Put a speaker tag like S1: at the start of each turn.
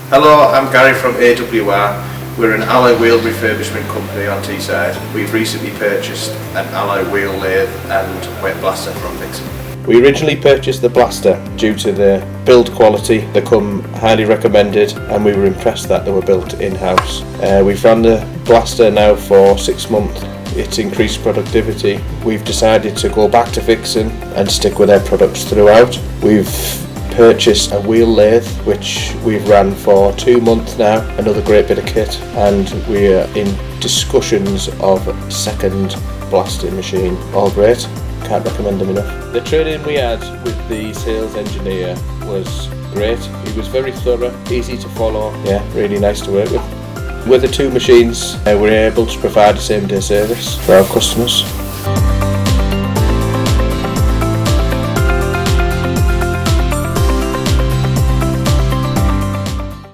S1: Hello, I'm Gary from A.W.R. We're an alloy wheel refurbishment company on Teesside. We've recently purchased an alloy wheel lathe and Wheelblaster from Vixen.
S2: We originally purchased the blaster due to the build quality. They come highly recommended and we were impressed that they were built in-house. We've run the blaster now for 6 months. It's increased productivity. We've decided to go back to Vixen and stick with their products throughout. We've purchased a wheel lathe which we've ran for 2 months now, another great bit of kit, and we are in discussions of a second blasting machine. All great, can't recommend them enough. The training we had with the sales engineer was great. He was very thorough, easy to follow, yeah, really nice to work with. With the two machines we're able to provide a same day service for our customers.